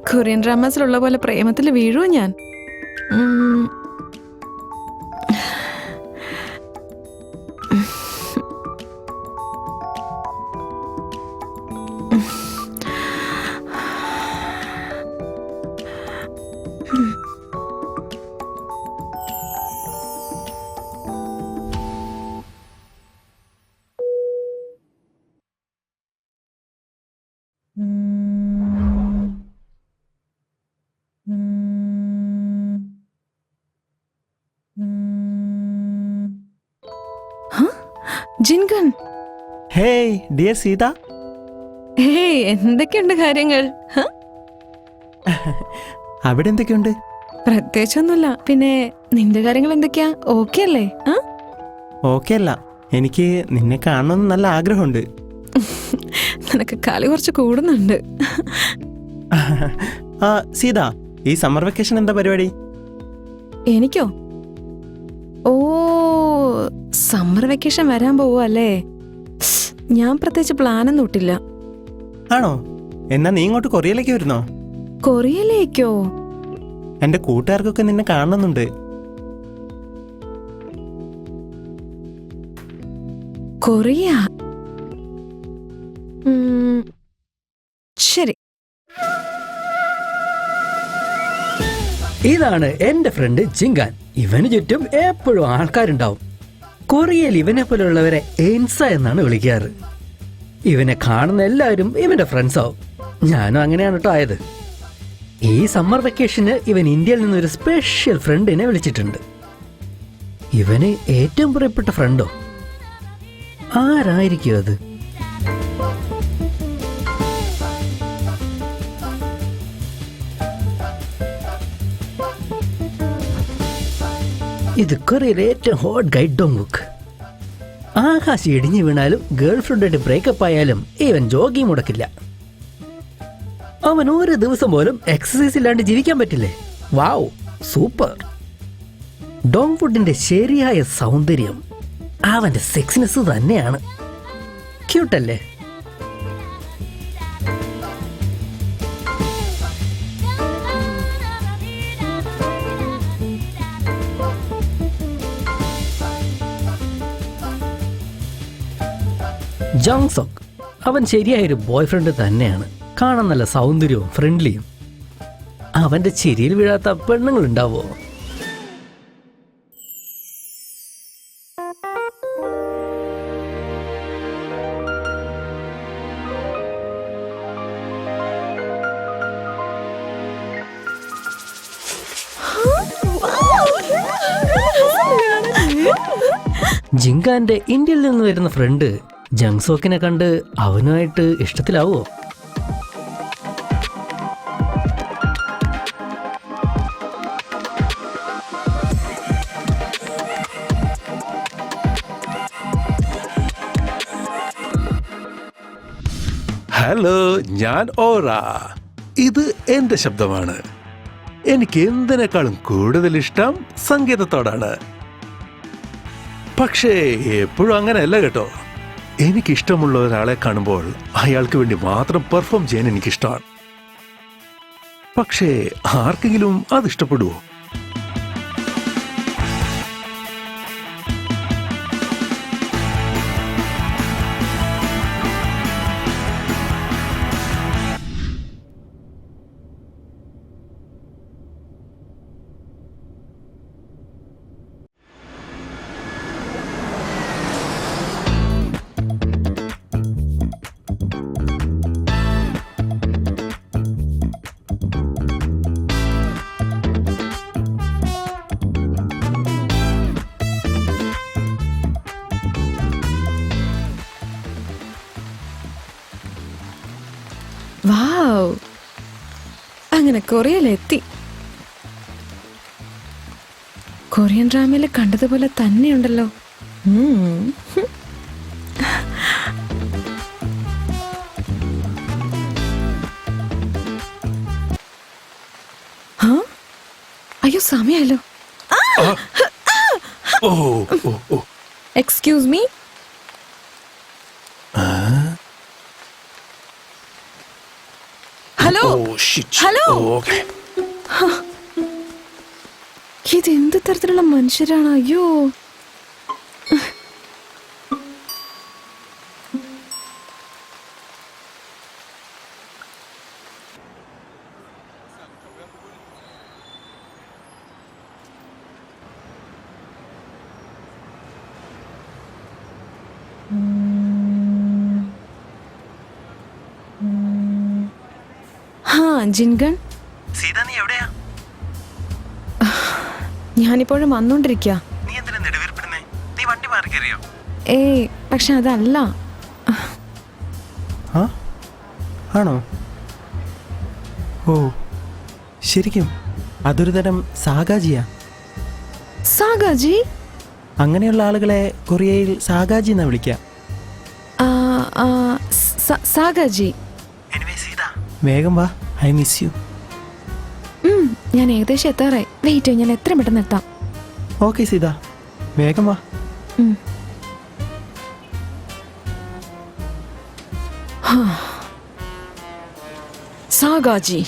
Korean ഡ്രാമാസിലുള്ള പോലെ പ്രേമത്തിൽ വീഴുവോ ഞാൻ? ജിൻഗൺ, hey dear Sita. Hey, എന്തൊക്കെയുണ്ട് കാര്യങ്ങൾ? അവിടെ എന്തൊക്കെയുണ്ട്? പ്രത്യേകിച്ചൊന്നുമില്ല. പിന്നെ നിന്റെ കാര്യങ്ങൾ എന്തൊക്കെയാ? ഓക്കെ അല്ലേ? ഓക്കെ അല്ല, എനിക്ക് നിന്നെ കാണണമെന്ന് നല്ല ആഗ്രഹമുണ്ട്. നിനക്ക് കളി കുറച്ച് കൂടുന്നുണ്ട്. സീത, ഈ സമ്മർ വെക്കേഷൻ എന്താ പരിപാടി? എനിക്കോ? ഓ, സമ്മർ വെക്കേഷൻ വരാൻ പോവല്ലേ? ഞാൻ പ്രത്യേകിച്ച് പ്ലാനൊന്നും ഇട്ടില്ല. ആണോ? എന്നാ നീ ഇങ്ങോട്ട് കൊറിയയിലേക്ക് വരുന്നോ? കൊറിയയിലേക്കോ? എന്റെ കൂട്ടുകാർക്കൊക്കെ നിന്നെ കാണുന്നുണ്ട്. കൊറിയ? ശരി. ഇതാണ് എന്റെ ഫ്രണ്ട് ജിങ്കാൻ. ഇവന് ചുറ്റും എപ്പോഴും ആൾക്കാരുണ്ടാവും. കൊറിയയിൽ ഇവനെ പോലുള്ളവരെ എൻസ എന്നാണ് വിളിക്കാറ്. ഇവനെ കാണുന്ന എല്ലാവരും ഇവന്റെ ഫ്രണ്ട്സ് ആവും. ഞാനും അങ്ങനെയാണ് കേട്ടോ ആയത്. ഈ സമ്മർ വെക്കേഷന് ഇവൻ ഇന്ത്യയിൽ നിന്നൊരു സ്പെഷ്യൽ ഫ്രണ്ടിനെ വിളിച്ചിട്ടുണ്ട്. ഇവന് ഏറ്റവും പ്രിയപ്പെട്ട ഫ്രണ്ടോ? ആരായിരിക്കും അത്? ഇത് കൊറിയയിലെ ഏറ്റവും ഹോട്ട് ഗൈഡ് ഡോങ്ബുക്ക്. ആകാശം ഇടിഞ്ഞു വീണാലും ഗേൾ ഫ്രണ്ടായിട്ട് ബ്രേക്കപ്പ് ആയാലും ഇവൻ ജോഗിങ് മുടക്കില്ല. അവൻ ഒരു ദിവസം പോലും എക്സസൈസ് ഇല്ലാണ്ട് ജീവിക്കാൻ പറ്റില്ലേ? വാവ്, സൂപ്പർ. ഡോങ്ഫുഡിന്റെ ശരിയായ സൗന്ദര്യം അവന്റെ സെക്സിനെസ് തന്നെയാണ്. ക്യൂട്ടല്ലേ? ജോങ്സോക്ക്, അവൻ ശരിയായൊരു ബോയ് ഫ്രണ്ട് തന്നെയാണ്. കാണാൻ നല്ല സൗന്ദര്യവും ഫ്രണ്ട്ലിയും. അവന്റെ ചിരിയിൽ വീഴാത്ത പെണ്ണുങ്ങൾ ഉണ്ടാവോ? ജിങ്കാന്റെ ഇന്ത്യയിൽ നിന്ന് വരുന്ന ഫ്രണ്ട് ജങ്സോക്കിനെ കണ്ട് അവനുമായിട്ട് ഇഷ്ടത്തിലാവോ? ഹലോ, ഞാൻ ഓറ. ഇത് എന്റെ ശബ്ദമാണ്. എനിക്ക് എന്തിനേക്കാളും കൂടുതൽ ഇഷ്ടം സംഗീതത്തോടാണ്. പക്ഷേ എപ്പോഴും അങ്ങനെയല്ല കേട്ടോ. എനിക്കിഷ്ടമുള്ള ഒരാളെ കാണുമ്പോൾ അയാൾക്ക് വേണ്ടി മാത്രം പെർഫോം ചെയ്യാൻ എനിക്കിഷ്ടമാണ്. പക്ഷേ ആർക്കെങ്കിലും അത് ഇഷ്ടപ്പെടുവോ? വാവ്, അങ്ങനെ കൊറിയയിലെത്തി. കൊറിയൻ ഡ്രാമയിൽ കണ്ടതുപോലെ തന്നെയുണ്ടല്ലോ. അയ്യോ, സമയല്ലോ. Excuse me. Hello. Hello. Okay. ഇത് എന്ത് തരത്തിലുള്ള മനുഷ്യരാണ്? അയ്യോ. ജിൻഗൺ, സീത നീ എവിടെയാ? ഞാനിപ്പോഴും വന്നോണ്ടിരിക്ക. നീ എന്തിനാ നെടുവീർപ്പിടുന്നേ? നീ വണ്ടി മാറി കയറിയോ? ഏയ്, പക്ഷെ അതല്ല. ആ ആണോ? ഓ ശരിക്കും അതൊരു തരം സാഗാജിയാ. സാഗാജി? അങ്ങനെയുള്ള ആളുകളെ കൊറിയയിൽ സാഗാജി എന്നാ വിളിക്കുക. സാഗാജി. വേഗം വാ, ഐ മിസ് യു. ഞാൻ ഏകദേശം എത്താറായി. വെയിറ്റ്, ഞാൻ എത്രയും പെട്ടെന്ന് എത്താം. ഓക്കെ സീത, വേഗം വാ. സാഗാജി.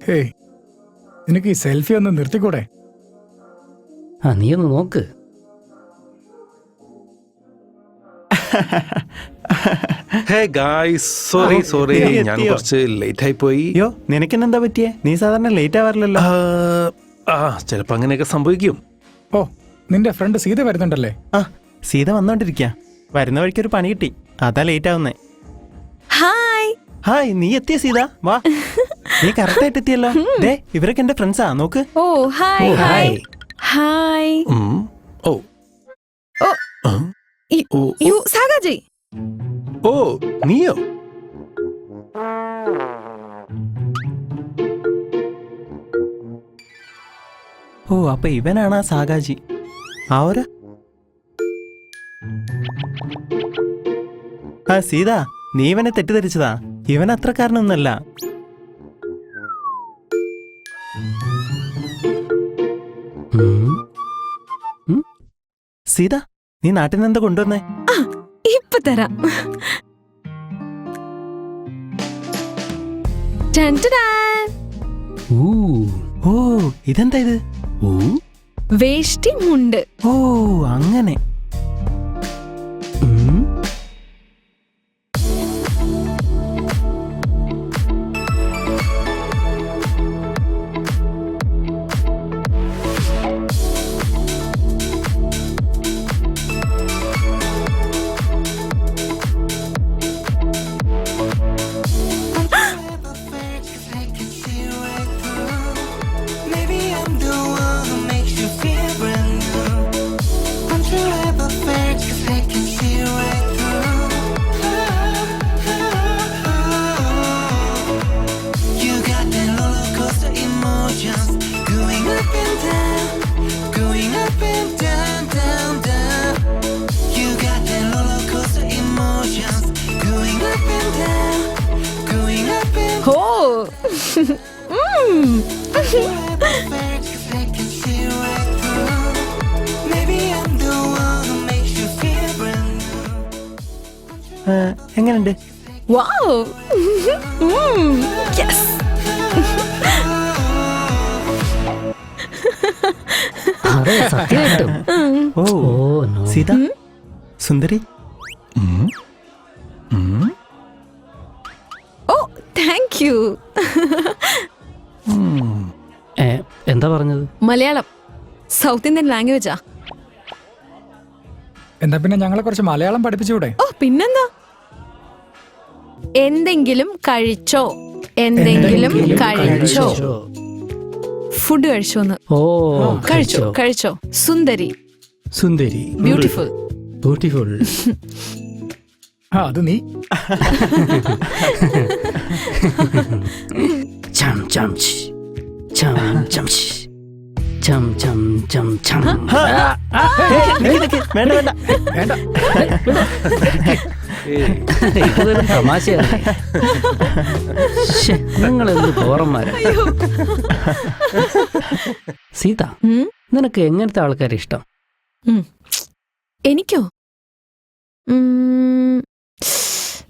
ഹേയ്, നിനക്ക് ഈ സെൽഫി ഒന്ന് നിർത്തിക്കൂടെ? നീ ഒന്ന് നോക്ക്. ഹേ ഗായ്സ്, സോറി നീ ഞാൻ എത്തിയോ? കുറച്ച് ലേറ്റ് ആയി പോയി. അയ്യോ, നിനക്കെന്നെന്താ പറ്റിയേ? നീ സാധാരണ ലേറ്റ് ആവാറില്ലല്ലോ. ചിലപ്പോ അങ്ങനെയൊക്കെ സംഭവിക്കും. ഓ, നിന്റെ ഫ്രണ്ട് സീത വരുന്നുണ്ടല്ലേ? ആ, സീത വന്നോണ്ടിരിക്ക. വരുന്ന വഴിക്കൊരു പണി കിട്ടി, അതാ ലേറ്റ് ആവുന്നേ. ഹായ്. ഹായ്, നീ എത്തിയ സീത? വാ. നീ കറക്റ്റ് ആയിട്ട് എത്തിയല്ലോ. ദേ, ഇവരൊക്കെ എന്റെ ഫ്രണ്ട്സാ, നോക്ക്. Oh hi. Hi hi. ഓ ഓ, ആ? യു സാഗാജി. ഓ നീയോ? ഓ, അപ്പൊ ഇവനാണ് ആ സാഗാജി. ആവരാ? ആ സീത, നീ ഇവനെ തെറ്റിദ്ധരിച്ചതാ. ഇവൻ അത്രക്കാരനൊന്നല്ല. സീത, നീ നാട്ടിൽ നിന്ന് എന്താ കൊണ്ടുവന്നേ? ഇപ്പൊ തരാം. ടൻ ടടാൻ. ഓ, ഇതെന്താ ഇത്? വേഷ്ടി മുണ്ട്. ഓ, അങ്ങനെ. എങ്ങനെയുണ്ട്? വാവ്. യെസ്. സത്യമായിട്ടും. ഓ, സീത സുന്ദരി. ഓ, താങ്ക് യു. എന്താ പറഞ്ഞത്? മലയാളം, സൗത്ത് ഇന്ത്യൻ ലാംഗ്വേജാ. എന്നാ പിന്നെ ഞങ്ങളെ കുറച്ച് മലയാളം പഠിപ്പിച്ചൂടെ? ഓ, പിന്നെന്താ. എന്തെങ്കിലും കഴിച്ചോ? എന്തെങ്കിലും കഴിച്ചോ? ഫുഡ് കഴിച്ചോന്ന്. ഓ, കഴിച്ചോ കഴിച്ചോ. സുന്ദരി. സുന്ദരി. ബ്യൂട്ടിഫുൾ. ബ്യൂട്ടിഫുൾ. അത് നീ. ചം ചം ചി ചം ചം ചി ചം ചം ചം ചം. വേണ്ട വേണ്ട വേണ്ട. ഇതൊരു തമാശയാണ്. നിങ്ങൾ എന്ത് പോറന്മാരാ. സീത, നിനക്ക് എങ്ങനത്തെ ആൾക്കാരെ ഇഷ്ടം? എനിക്കോ?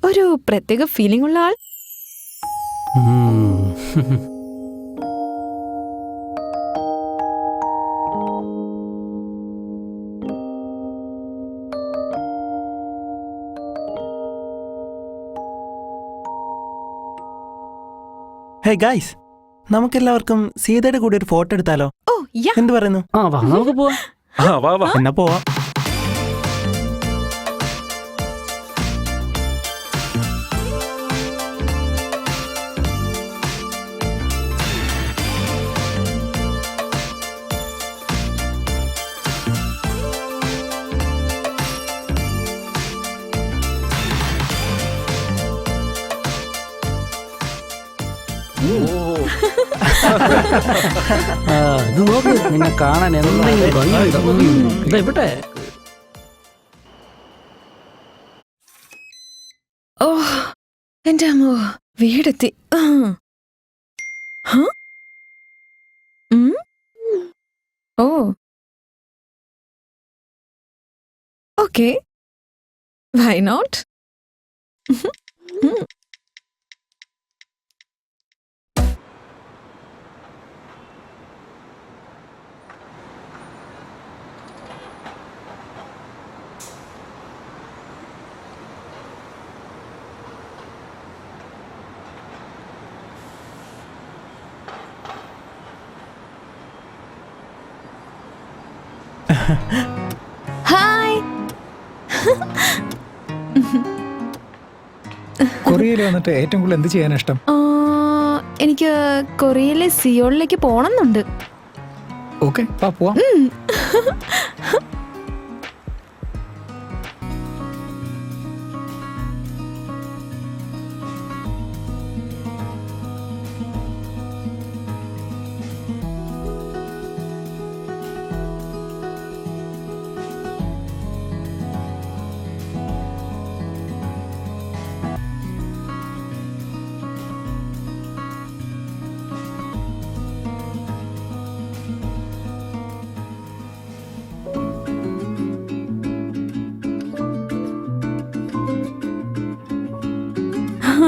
ഒരു പ്രത്യേക ഫീലിംഗ് ഉള്ള ആൾ. ഹേ ഗൈസ്, നമുക്കെല്ലാവർക്കും സീതയുടെ കൂടെ ഒരു ഫോട്ടോ എടുത്താലോ? ഓ യാ. എന്ത് പറയുന്നു? ആ വാ നമുക്ക് പോവാം. ആ വാ വാ. എന്നാ പോവാം. ആ, ഇത് നോക്ക്, നിന്നെ കാണാൻ എന്തെങ്കിലും ഭംഗിയുണ്ടോ? ഇതാ ഇവിടെ. ഓ എന്റെ അമ്മോ, വീടെത്തി. ഹ? ഓ ഓക്കെ, വൈ നോട്ട്? ഹായ്. കൊറിയയിൽ വന്നിട്ട് ഏറ്റവും കൂടുതൽ എന്ത് ചെയ്യാൻ ഇഷ്ടം? എനിക്ക് കൊറിയയിലെ സിയോളിലേക്ക് പോണമെന്നുണ്ട്. ഓക്കെ, പോവാം.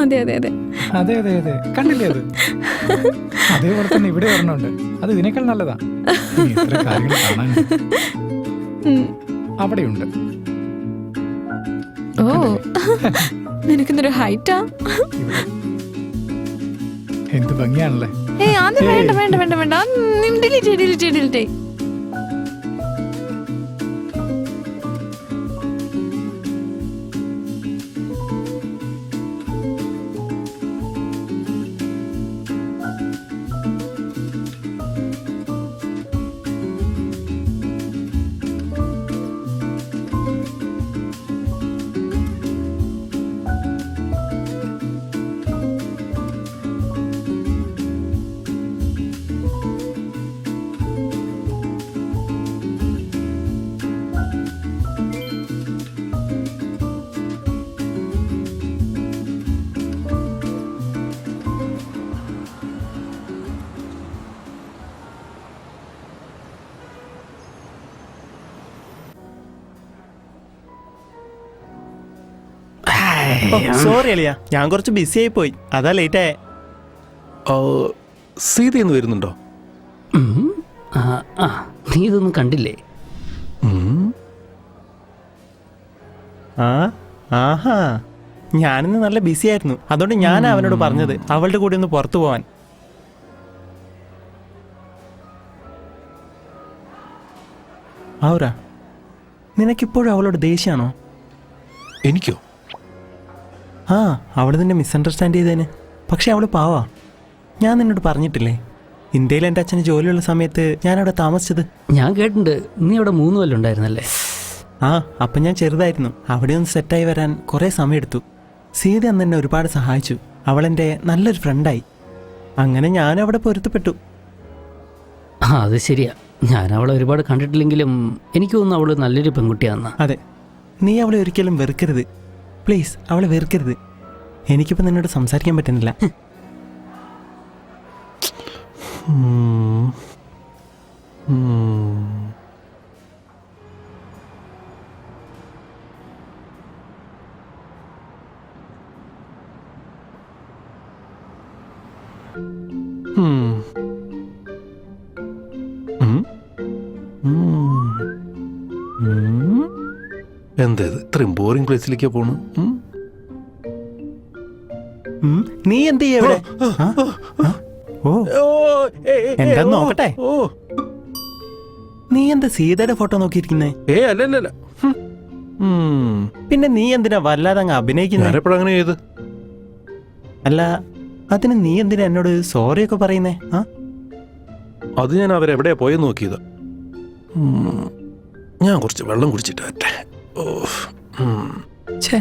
അതെ അതെ അതെ. അതെ അതെ അതെ, കണ്ടില്ലേ അത്? അതേപോലെ തന്നെ ഇവിടെ ഒരെണ്ണമുണ്ട്. അത് ഇതിനേക്കാൾ നല്ലതാ. ഇനി എത്ര കാര്യങ്ങൾ കാണാനുണ്ട്. അവിടെയുണ്ട്. ഓ നിനക്കെന്തൊരു ഹൈറ്റാ. എന്ത് ഭംഗിയാണല്ലേ. ഏയ് അത് വേണ്ട വേണ്ട വേണ്ട വേണ്ട, ഡിലീറ്റ് ഡിലീറ്റ് ഡിലീറ്റ്. സോറി അളിയ, ഞാൻ കുറച്ച് ബിസി ആയി പോയി, അതാ ലേറ്റ് ആയേ. സീതയെന്ന് വരുന്നുണ്ടോ? നീ ഇതൊന്നും കണ്ടില്ലേ? ആഹാ, ഞാനിന്ന് നല്ല ബിസി ആയിരുന്നു, അതുകൊണ്ട് ഞാൻ അവനോട് പറഞ്ഞത് അവളുടെ കൂടെ ഒന്ന് പുറത്തു പോവാൻ. ആവുരാ, നിനക്കിപ്പോഴും അവളോട് ദേഷ്യമാണോ? എനിക്കോ? ആ, അവള് നിന്നെ മിസ്അണ്ടർസ്റ്റാൻഡ് ചെയ്തേന്. പക്ഷെ അവള് പാവാ. ഞാൻ നിന്നോട് പറഞ്ഞിട്ടില്ലേ, ഇന്ത്യയിൽ എൻ്റെ അച്ഛന് ജോലിയുള്ള സമയത്ത് ഞാൻ അവിടെ താമസിച്ചത്. ഞാൻ കേട്ടിട്ടുണ്ട്, നീ അവിടെ 3 കൊല്ലം ഉണ്ടായിരുന്നല്ലേ? ആ, അപ്പം ഞാൻ ചെറുതായിരുന്നു. അവിടെ ഒന്ന് സെറ്റായി വരാൻ കുറേ സമയമെടുത്തു. സീത അന്ന് എന്നെ ഒരുപാട് സഹായിച്ചു. അവളെൻ്റെ നല്ലൊരു ഫ്രണ്ടായി. അങ്ങനെ ഞാൻ അവിടെ പൊരുത്തപ്പെട്ടു. ആ, അത് ശരിയാ. ഞാൻ അവളെ ഒരുപാട് കണ്ടിട്ടില്ലെങ്കിലും എനിക്ക് തോന്നുന്നു അവള് നല്ലൊരു പെൺകുട്ടിയാണെന്നാ. അതെ, നീ അവളെ ഒരിക്കലും വെറുക്കരുത്. പ്ലീസ്, അവളെ വെറുക്കരുത്. എനിക്കിപ്പോൾ നിന്നോട് സംസാരിക്കാൻ പറ്റുന്നില്ല. എന്തേത് ഇത്രയും ബോറിംഗ് പ്ലേസിലേക്കാ പോണു? നീ എന്ത് ചെയ്യാ ഇവിടെ? ഓ എന്താ നോക്കട്ടെ. നീ എന്താ സീതയുടെ ഫോട്ടോ നോക്കിയിരിക്കുന്നേ? അല്ലല്ല. പിന്നെ നീ എന്തിനാ വല്ലാതെ അങ്ങ് അഭിനയിക്കുന്നേ? ഞാനെപ്പോഴങ്ങനെ ചെയ്ത്? അല്ല അതിന് നീ എന്തിനാ എന്നോട് സോറി ഒക്കെ പറയുന്നേ? അത് ഞാൻ അവരെവിടെയാ പോയെന്ന് നോക്കിയത്. ഞാൻ കുറച്ച് വെള്ളം കുടിച്ചിട്ട് വരട്ടെ. ഛേ.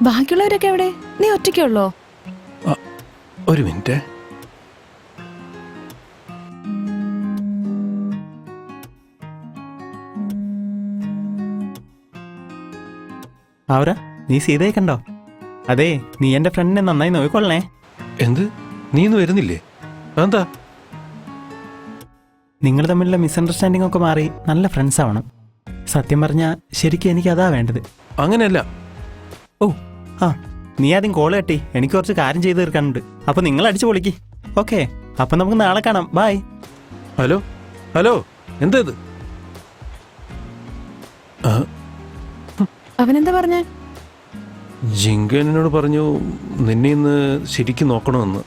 ബാക്കിയുള്ളവരൊക്കെ എവിടെ? നീ ഒറ്റയ്ക്കുള്ളോ? ഒരു മിനിറ്റ്. അവരാ നീ സീതയെ കണ്ടോ? അതെ, നീ എന്റെ ഫ്രണ്ടിനെ നന്നായി നോക്കിക്കൊള്ളണേ. എന്ത്? നീ ഇന്ന് വരുന്നില്ലേ? എന്താ? നിങ്ങൾ തമ്മിലുള്ള മിസ്അണ്ടർസ്റ്റാൻഡിംഗ് ഒക്കെ മാറി നല്ല ഫ്രണ്ട്സ് ആവണം. സത്യം പറഞ്ഞാൽ ശരിക്കും എനിക്ക് അതാ വേണ്ടത്. അങ്ങനെയല്ല. ഓ നീ ആദ്യം കോൾ കെട്ടി, എനിക്ക് കുറച്ച് കാര്യം ചെയ്ത് തീർക്കാനുണ്ട്. അപ്പൊ നിങ്ങൾ അടിച്ചു പൊളിക്ക്. ഓക്കെ, അപ്പൊ നമുക്ക് നാളെ കാണാം. ബൈ. ഹലോ ഹലോ, എന്താ ഇത്? അവനെന്താ പറഞ്ഞേ? ജിങ്കനോട് പറഞ്ഞു നിന്നെ ഇന്ന് ശരിക്കും നോക്കണമെന്ന്.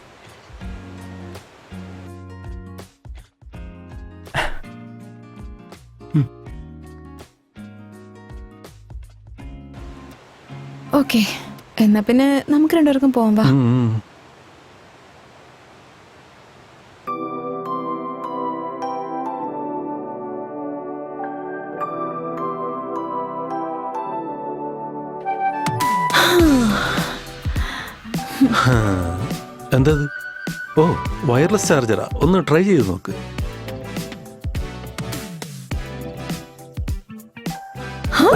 ഓക്കെ, എന്നാ പിന്നെ നമുക്ക് രണ്ടുപേർക്കും പോവാം. വാ. എന്താ? ഓ, വയർലെസ് ചാർജറാ. ഒന്ന് ട്രൈ ചെയ്ത് നോക്ക്.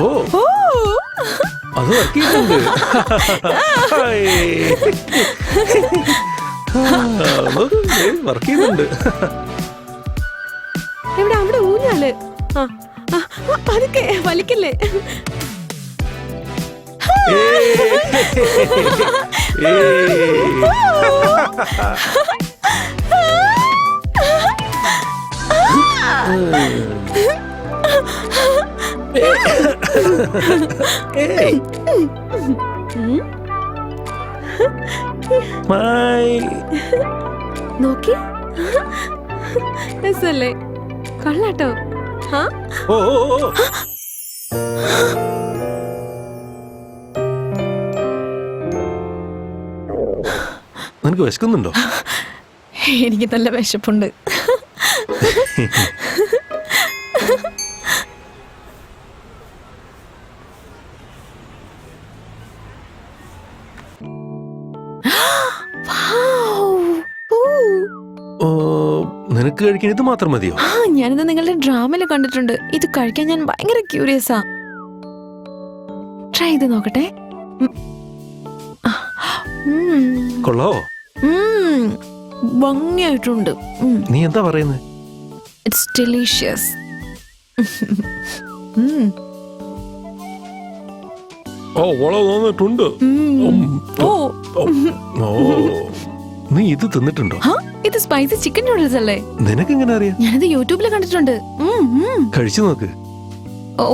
ഓ, അത് വർക്ക് ചെയ്യുന്നുണ്ട്. വർക്ക് ചെയ്യുന്നുണ്ട്. എവിടെ? അവിടെ ഊഞ്ഞാല്. അതൊക്കെ വലിക്കല്ലേ? നോക്കി രസല്ലേ? കൊള്ളാട്ടോ. നിനക്ക് വിശക്കുന്നുണ്ടോ? എനിക്ക് നല്ല വിശപ്പുണ്ട്. നിനക്ക് കഴിക്കാൻ ഇത് മാത്രം മതിയോ? ഞാനിത് നിങ്ങളുടെ ഡ്രാമയില് കണ്ടിട്ടുണ്ട്. ഇത് കഴിക്കാൻ ഞാൻ ഭയങ്കര ക്യൂരിയസാ. ട്രൈ ചെയ്ത് നോക്കട്ടെ. കൊള്ളാവോ? ഭംഗിയായിട്ടുണ്ട്. നീ എന്താ പറയുന്നത്? It's delicious. തോന്നിട്ടുണ്ട്. നീ ഇത് തിന്നിട്ടുണ്ടോ? ഇത് സ്പൈസി ചിക്കൻ നൂഡിൽസ് അല്ലേ? നിനക്ക് എങ്ങനെ അറിയാം? ഞാനിത് യൂട്യൂബിൽ കണ്ടിട്ടുണ്ട്. കഴിച്ചു നോക്ക്. ഓ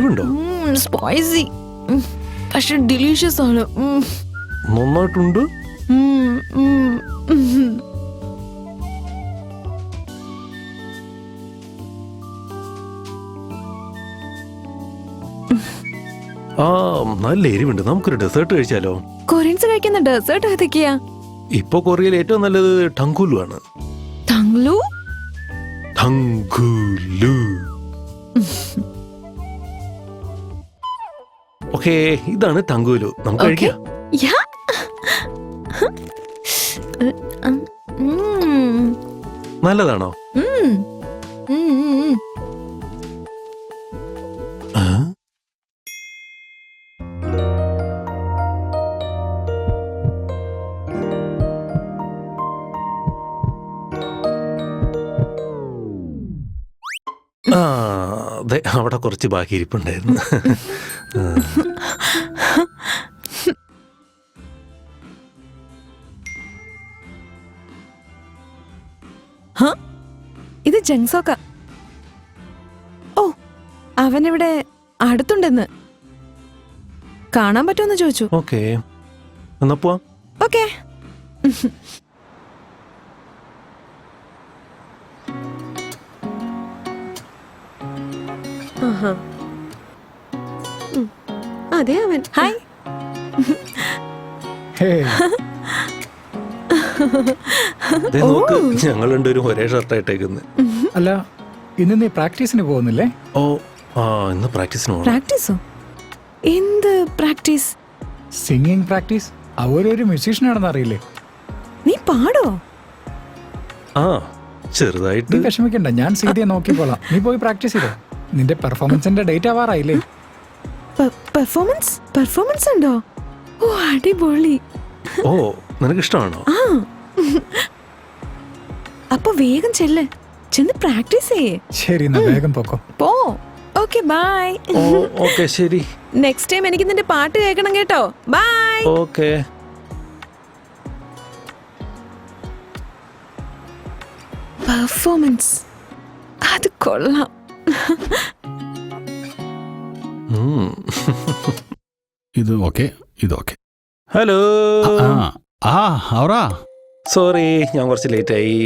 എരിവുണ്ടോ? സ്പൈസി, പക്ഷെ ഡിലീഷ്യസ് ആണ്. നന്നായിട്ടുണ്ട്. ആ, നല്ല എരിവുണ്ട്. നമുക്കൊരു ഡെസേർട്ട് കഴിച്ചാലോ? കൊറിയൻസ് കഴിക്കുന്ന ഡെസേർട്ട് ഏതൊക്കെയാ? ഇപ്പൊ കൊറിയയിൽ ഏറ്റവും നല്ലത് ടങ്കുലു ആണ്. തങ്ലു? ടങ്കുലു. ഓക്കേ, ഇതാണ് ടങ്കുലു. നമുക്ക് Okay. കഴിക്കാം. യാ. നല്ലതാണോ? ആ? ആ, ദേ, അവിടെ കുറച്ച് ബാക്കി ഇരിപ്പുണ്ടായിരുന്നു. ഇത് ജങ്സോക്ക. ഓ, അവനിവിടെ അടുത്തുണ്ടെന്ന്. കാണാൻ പറ്റുമെന്ന് ചോദിച്ചു. ഓക്കേ, എന്നാ പോവാം. ഓക്കെ. അതെ അവൻ. ഹായ്. ഹേ, ദേ നോക്ക്, ഞങ്ങൾ രണ്ടുപേരും ഒരേ ഷർട്ടായിട്ടേക്കുന്നത്. അല്ല, ഇന്ന് നീ പ്രാക്ടീസിന് പോകുന്നില്ലേ? ഓ, ആ, ഇന്ന് പ്രാക്ടീസിന് പോകണം. പ്രാക്ടീസോ? എന്ത് പ്രാക്ടീസ്? Singing practice. അവരൊരു മ്യൂസീഷ്യനാണെന്ന് അറിയില്ലേ? നീ പാടോ? ആ, ചെറുതായിട്ട്. നീ വിഷമിക്കണ്ട, ഞാൻ സീതയെ നോക്കിക്കോളാം. നീ പോയി പ്രാക്ടീസ് ചെയ്തോ. നിന്റെ പെർഫോമൻസിന്റെ ഡേറ്റ് ആവാറായില്ലേ? പെർഫോമൻസ് ഉണ്ടോ? ഓ, അടിപൊളി. ഓ, നിനക്ക് ഇഷ്ടമാണോ? ആ, അപ്പൊ വേഗം ചെന്ന് പ്രാക്ടീസ് ചെയ്യേ. ശരി, എന്നാ വേഗം പൊക്കോ. പോ. Okay, bye. ഓ, ഓക്കെ, ശരി. നെക്സ്റ്റ് ടൈം എനിക്ക് നിന്റെ പാട്ട് കേൾക്കണം കേട്ടോ. ബൈ. ഓക്കെ. പെർഫോമൻസ് അത് കൊള്ളാം. ഇത് ഓക്കെ, ഇത് ഓക്കെ. ഹലോ. അവറാ, സോറി, ഞാൻ കുറച്ച് ലേറ്റ് ആയി.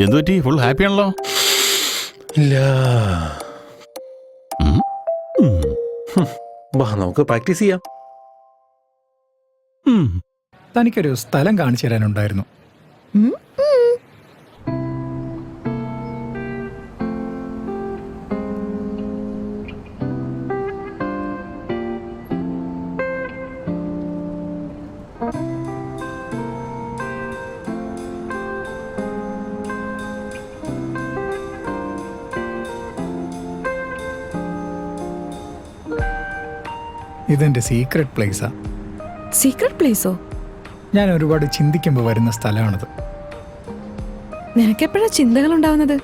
എന്തു പറ്റി? ഫുൾ ഹാപ്പി ആണല്ലോ. ഇല്ല, ഉം. ഉം. വാ, നമുക്ക് പ്രാക്ടീസ് ചെയ്യാം. ഉം. തനിക്കൊരു സ്ഥലം കാണിച്ചു തരാനുണ്ടായിരുന്നു. ഇതെന്റെ സീക്രട്ട് പ്ലേസാ. സീക്രട്ട് പ്ലേസോ? ഞാൻ ഒരുപാട് ചിന്തിക്കുമ്പോൾ വരുന്ന സ്ഥലമാണിത്. നിനക്കെപ്പോഴാ ചിന്തകൾ ഉണ്ടാവുന്നത്?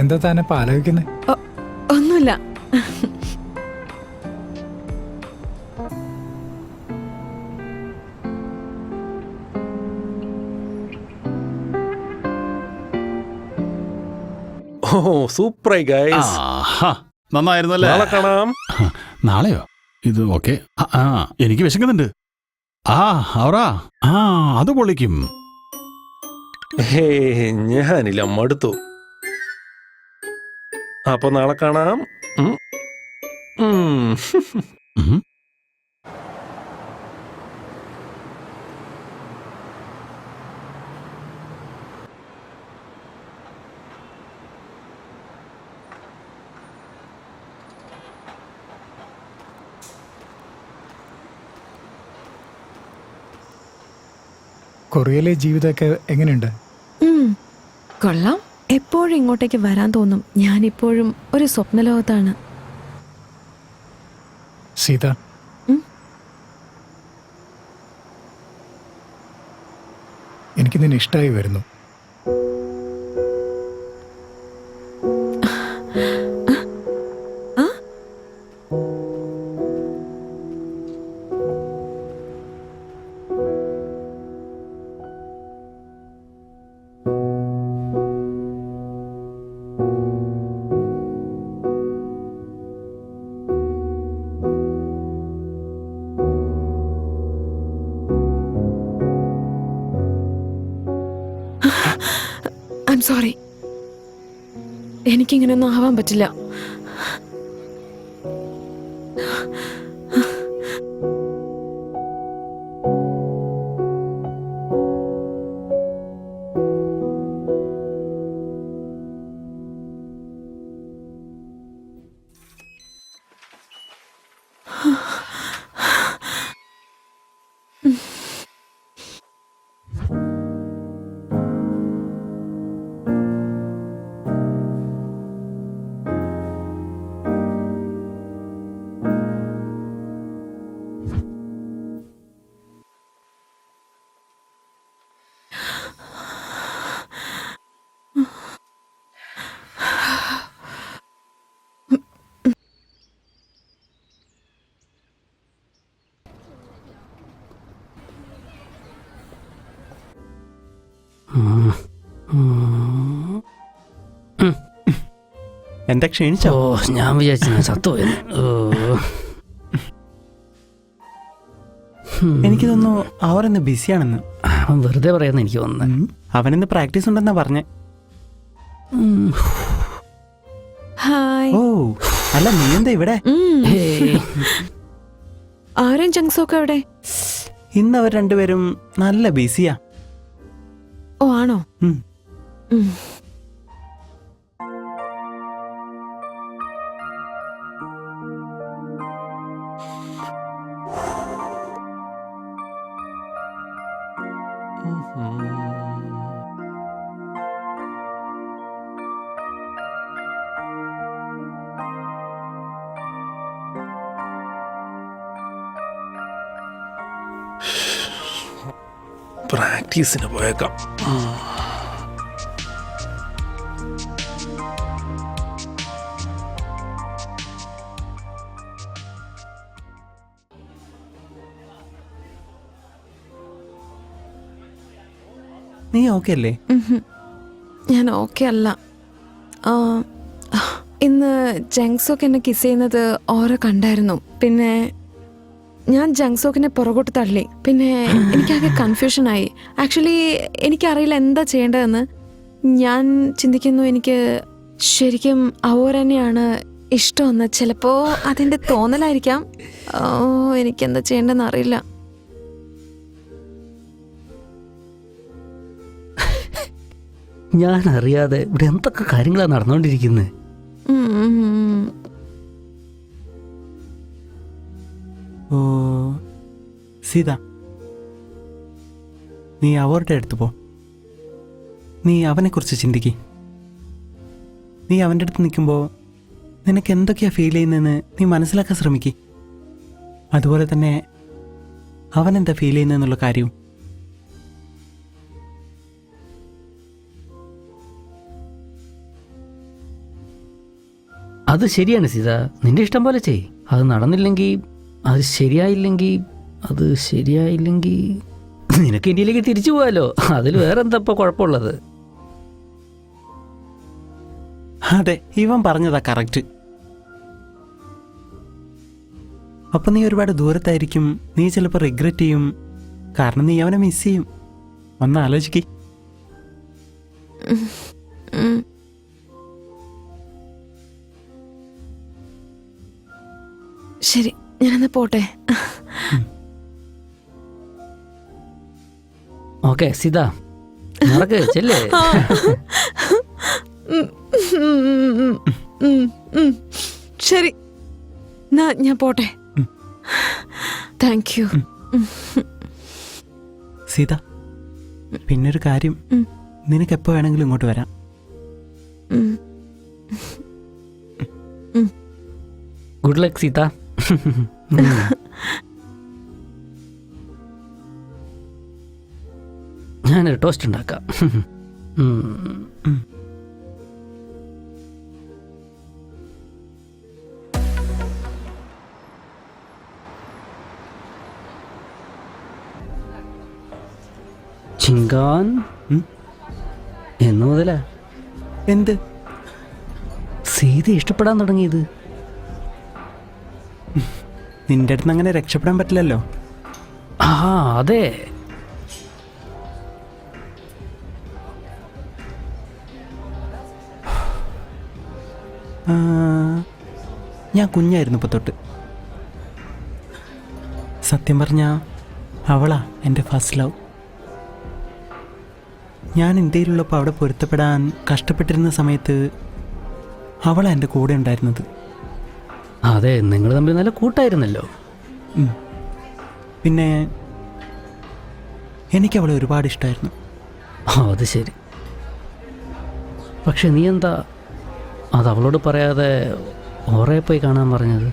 എന്താ താനപ്പോ ആലോചിക്കുന്നത്? ഒന്നുമില്ല. ഓ, സൂപ്പറായി ഗൈസ്. നന്നായിരുന്നല്ലേ? നാളെ കാണാം. നാളെയോ? ഇത് ഓക്കെ. എനിക്ക് വിശക്കുന്നുണ്ട്. അവറാ, അത് പൊളിക്കും. ഹേ, ഞാനില്ല, മടുത്തു. അപ്പൊ നാളെ കാണാം. ഉം. കൊറിയയിലെ ജീവിതമൊക്കെ എങ്ങനെയുണ്ട്? കൊള്ളാം. എപ്പോഴും ഇങ്ങോട്ടേക്ക് വരാൻ തോന്നും. ഞാനിപ്പോഴും ഒരു സ്വപ്നലോകത്താണ്. സീത, എനിക്ക് നിന്നെ ഇഷ്ടമായി വരുന്നു. I'm sorry. എനിക്കിങ്ങനെയൊന്നും ആവാൻ പറ്റില്ല. എന്താ ക്ഷീണിച്ചോ? ഓ, ഞാൻ വിചാരിച്ചു ഞാൻ ചത്തുപോയെന്ന്. എനിക്ക് തോന്നുന്നു അവരെന്ന് ബിസിയാണെന്ന്. അവൻ വെറുതെ പറയാന്ന് എനിക്ക് തോന്നുന്നു. അവനിന്ന് പ്രാക്ടീസ് ഉണ്ടെന്നാ പറഞ്ഞേ. ഹായ്. ഓ അല്ല, നീ എന്താ ഇവിടെ? ആരും ജങ്സൊക്കെ എവിടെ? ഇന്ന് അവർ രണ്ടുപേരും നല്ല ബിസിയാ. ഓ ആണോ? ഉം. പ്രാക്ടീസിന് പോയേക്കാം. നീ ഓക്കെ അല്ലേ? ഞാൻ ഓക്കെ അല്ല. ഇന്ന് ജങ്സോക്ക് എന്നെ കിസ് ചെയ്യുന്നത് ഓരോ കണ്ടായിരുന്നു. പിന്നെ ഞാൻ ജങ്സോക്കിനെ പുറകോട്ട് തള്ളി. പിന്നെ എനിക്കാകെ കൺഫ്യൂഷനായി. ആക്ച്വലി എനിക്കറിയില്ല എന്താ ചെയ്യേണ്ടതെന്ന്. ഞാൻ ചിന്തിക്കുന്നു എനിക്ക് ശരിക്കും അവർ തന്നെയാണ് ഇഷ്ടമെന്ന്. ചിലപ്പോൾ അതിൻ്റെ തോന്നലായിരിക്കാം. എനിക്കെന്താ ചെയ്യേണ്ടതെന്ന് അറിയില്ല. ഞാൻ അറിയാതെ ഇവിടെ എന്തൊക്കെ കാര്യങ്ങളാണ് നടന്നുകൊണ്ടിരിക്കുന്നത്. ഓ സീത, നീ അവരുടെ അടുത്ത് പോ. നീ അവനെക്കുറിച്ച് ചിന്തിക്ക്. നീ അവൻ്റെ അടുത്ത് നിൽക്കുമ്പോൾ നിനക്ക് എന്തൊക്കെയാ ഫീൽ ചെയ്യുന്നതെന്ന് നീ മനസ്സിലാക്കാൻ ശ്രമിക്ക്. അതുപോലെ തന്നെ അവൻ എന്താ ഫീൽ ചെയ്യുന്നതെന്നുള്ള കാര്യവും. അത് ശരിയാണ് സീത, നിന്റെ ഇഷ്ടം പോലെ ചെയ്. അത് നടന്നില്ലെങ്കിൽ, അത് ശരിയായില്ലെങ്കിൽ നിനക്ക് ഇന്ത്യയിലേക്ക് തിരിച്ചു പോകാലോ. അതിൽ വേറെ എന്താ ഇപ്പോൾ കുഴപ്പമുള്ളത്? അതെ, ഇവൻ പറഞ്ഞതാ കറക്റ്റ്. അപ്പം നീ ഒരുപാട് ദൂരത്തായിരിക്കും. നീ ചിലപ്പോൾ റിഗ്രറ്റ് ചെയ്യും. കാരണം നീ അവനെ മിസ് ചെയ്യും. ഒന്ന് ആലോചിക്ക്. ശരി, ഞാനെന്നാ പോട്ടെ. ഓക്കെ സീത, നടക്ക്, ചെല്ലേ. ശരി, ഞാൻ പോട്ടെ. Thank you. സീത, പിന്നൊരു കാര്യം, നിനക്ക് എപ്പോൾ വേണമെങ്കിലും ഇങ്ങോട്ട് വരാം. Good luck Sita. ഞാനൊരു ടോസ്റ്റ് ഉണ്ടാക്കാം. ചിങ്കാൻ ഉം? എന്ന് മുതലാ എന്ത്? സീത ഇഷ്ടപ്പെടാൻ തുടങ്ങിയത്? നിന്റെ അടുത്ത് അങ്ങനെ രക്ഷപ്പെടാൻ പറ്റില്ലല്ലോ. ആ അതെ, ആ, ഞാൻ കുഞ്ഞായിരുന്നു ഇപ്പോൾ തൊട്ട്. സത്യം പറഞ്ഞാൽ അവളാ എൻ്റെ ഫസ്റ്റ് ലവ്. ഞാൻ ഇന്ത്യയിലുള്ളപ്പോൾ അവിടെ പൊരുത്തപ്പെടാൻ കഷ്ടപ്പെട്ടിരുന്ന സമയത്ത് അവളാ എൻ്റെ കൂടെ ഉണ്ടായിരുന്നത്. അതെ, നിങ്ങൾ തമ്മിൽ നല്ല കൂട്ടായിരുന്നല്ലോ. ഉം. പിന്നെ എനിക്കവളെ ഒരുപാട് ഇഷ്ടമായിരുന്നു. അത് ശരി. പക്ഷെ നീ എന്താ അത് അവളോട് പറയാതെ ഓറെ പോയി കാണാൻ പറഞ്ഞത്?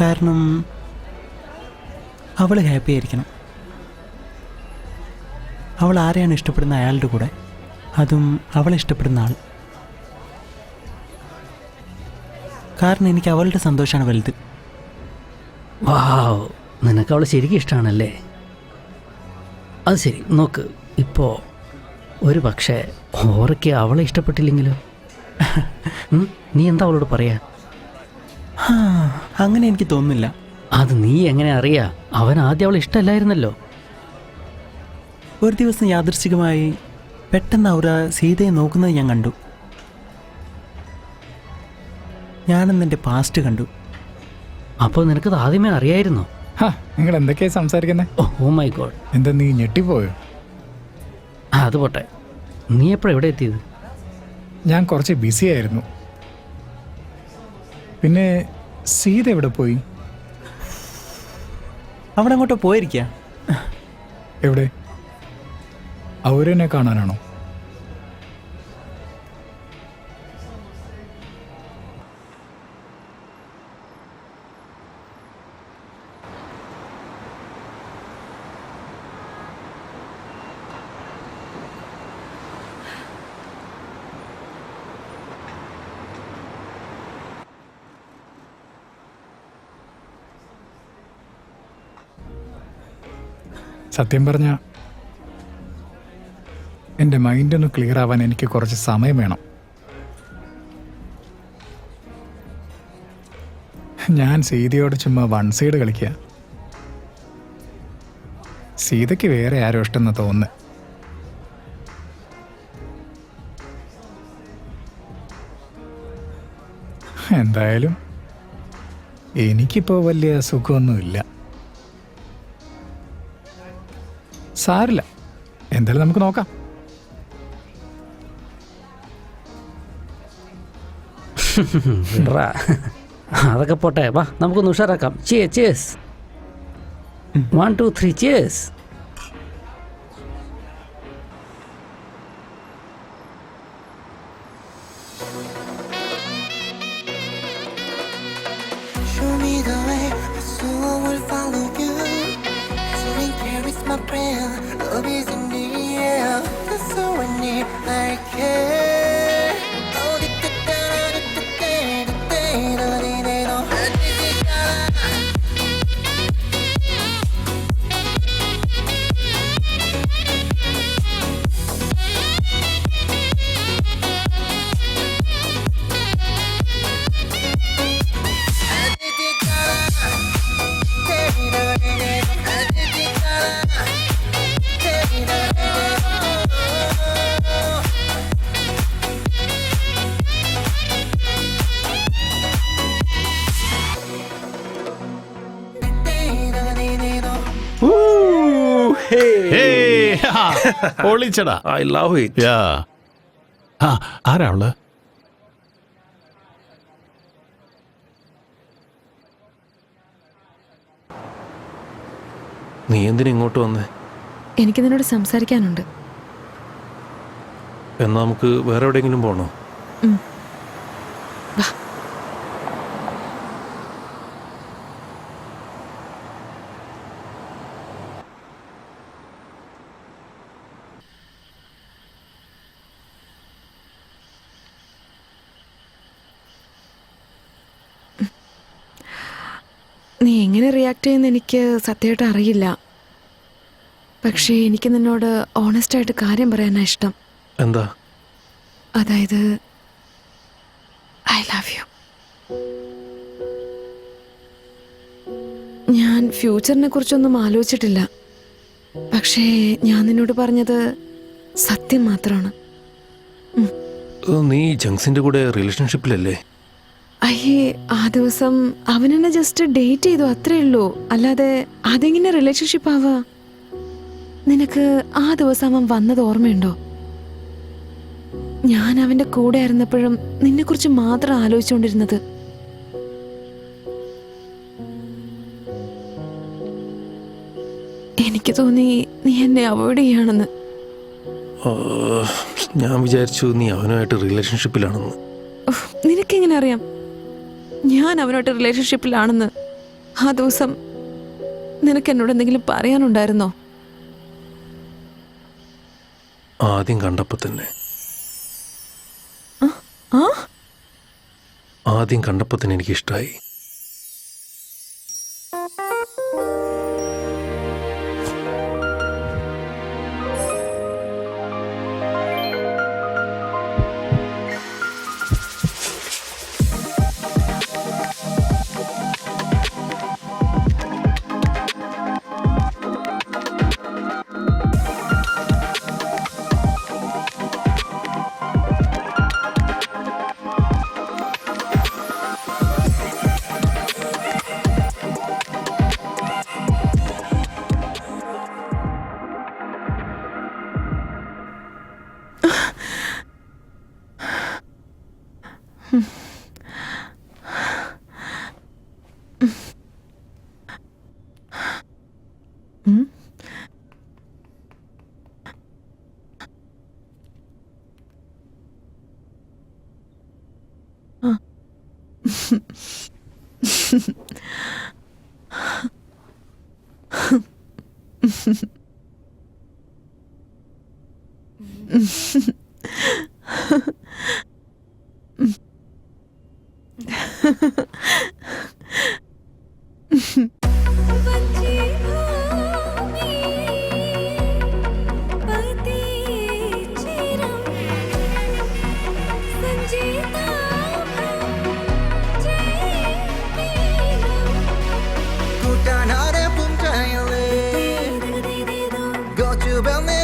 കാരണം അവൾ ഹാപ്പി ആയിരിക്കണം. അവൾ ആരെയാണ് ഇഷ്ടപ്പെടുന്ന അയാളുടെ കൂടെ, അതും അവളെ ഇഷ്ടപ്പെടുന്ന ആൾ. കാരണം എനിക്ക് അവളുടെ സന്തോഷമാണ് വലുത്. വാവ്, നിനക്ക് അവളെ ശരിക്കും ഇഷ്ടമാണല്ലേ? അത് ശരി. നോക്ക്, ഇപ്പോൾ ഒരു പക്ഷേ ഓറയ്ക്ക് അവളെ ഇഷ്ടപ്പെട്ടില്ലെങ്കിലോ? നീ എന്താ അവളോട് പറയാ? അങ്ങനെ എനിക്ക് തോന്നുന്നില്ല. അത് നീ എങ്ങനെ അറിയാ? അവൻ ആദ്യം അവളെ ഇഷ്ടമല്ലായിരുന്നല്ലോ. ഒരു ദിവസം യാദൃശ്ചികമായി പെട്ടെന്ന് അവർ സീതയെ നോക്കുന്നത് ഞാൻ കണ്ടു. ഞാനെന്ന് എൻ്റെ പാസ്റ്റ് കണ്ടു. അപ്പോൾ നിനക്കത് ആദ്യമേ അറിയായിരുന്നോ? നിങ്ങൾ എന്തൊക്കെയാ സംസാരിക്കുന്നത്? Oh my God. എന്താ നീ ഞെട്ടിപ്പോയോ? അത് പോട്ടെ, നീ എപ്പോഴാണ് ഇവിടെ എത്തിയത്? ഞാൻ കുറച്ച് ബിസി ആയിരുന്നു. പിന്നെ സീത എവിടെ പോയി? അവിടെ അങ്ങോട്ടോ പോയിരിക്കുക. എവിടെ? അവരെന്നെ കാണാനാണോ? സത്യം പറഞ്ഞ എൻ്റെ മൈൻഡൊന്ന് ക്ലിയർ ആവാൻ എനിക്ക് കുറച്ച് സമയം വേണം. ഞാൻ സീതയോട് ചുമ്മാ വൺ സൈഡ് കളിക്കുക. സീതയ്ക്ക് വേറെ ആരോ ഇഷ്ടമെന്ന് തോന്നുന്നു. എന്തായാലും എനിക്കിപ്പോൾ വലിയ സുഖമൊന്നുമില്ല. സാരില്ല, എന്തായാലും നമുക്ക് നോക്കാം. അതൊക്കെ പോട്ടെ, വാ നമുക്കൊന്ന് ഉഷാറാക്കാം. Cheers. 1 2 3 cheers. Show me the way, my soul will follow you. Answering prayer is my prayer, love is in the air. That's all I need, I care. Oh, പൊളിച്ചടാ. I love it. യാ. ആ, ആരാ അവള്? നീ എന്തിനാ ഇങ്ങോട്ട് വന്നേ? എനിക്ക് നിന്നോട് സംസാരിക്കാനുണ്ട്. എന്നാ നമുക്ക് വേറെ എവിടെയെങ്കിലും പോകണോ? എങ്ങനെ റിയാക്ട് ചെയ്യുന്ന എനിക്ക് സത്യമായിട്ട് അറിയില്ല. പക്ഷേ എനിക്ക് നിന്നോട് ഓണസ്റ്റായിട്ട് കാര്യം പറയാനാ ഇഷ്ടം. എന്താ? അതായത് ഐ ലവ് യു. ഞാൻ ഫ്യൂച്ചറിനെ കുറിച്ചൊന്നും ആലോചിച്ചിട്ടില്ല. പക്ഷേ ഞാൻ നിന്നോട് പറഞ്ഞത് സത്യം മാത്രമാണ്. നീ ജങ്സിന്റെ കൂടെ റിലേഷൻഷിപ്പിലല്ലേ? അയ്യേ, ആ ദിവസം അവനെന്നെ ജസ്റ്റ് ഡേറ്റ് ചെയ്തു, അത്രേ ഉള്ളൂ. അല്ലാതെ അതെങ്ങനെ റിലേഷൻഷിപ്പ് ആവാ? നിനക്ക് ആ ദിവസം അവൻ വന്നത് ഓർമ്മയുണ്ടോ? ഞാൻ അവന്റെ കൂടെ ആയിരുന്നപ്പോഴും നിന്നെ കുറിച്ച് മാത്രം ആലോചിച്ചുകൊണ്ടിരുന്നത്. എനിക്ക് തോന്നി നീ എന്നെ അവോയ്ഡ് ചെയ്യാണെന്ന്. ഞാൻ വിചാരിച്ചു നീ അവനുമായിട്ട് റിലേഷൻഷിപ്പിലാണെന്ന്. നിനക്കെങ്ങനെ അറിയാം ഞാൻ അവനോട്ട് റിലേഷൻഷിപ്പിലാണെന്ന്? ആ ദിവസം നിനക്ക് എന്നോട് എന്തെങ്കിലും പറയാനുണ്ടായിരുന്നോ? ആദ്യം കണ്ടപ്പോ തന്നെ ആ ആദ്യം കണ്ടപ്പോ തന്നെ എനിക്ക് ഇഷ്ടമായി. കൂട്ടാനാരെ പൂഞ്ചായലേ ഗോചുബൽ നെ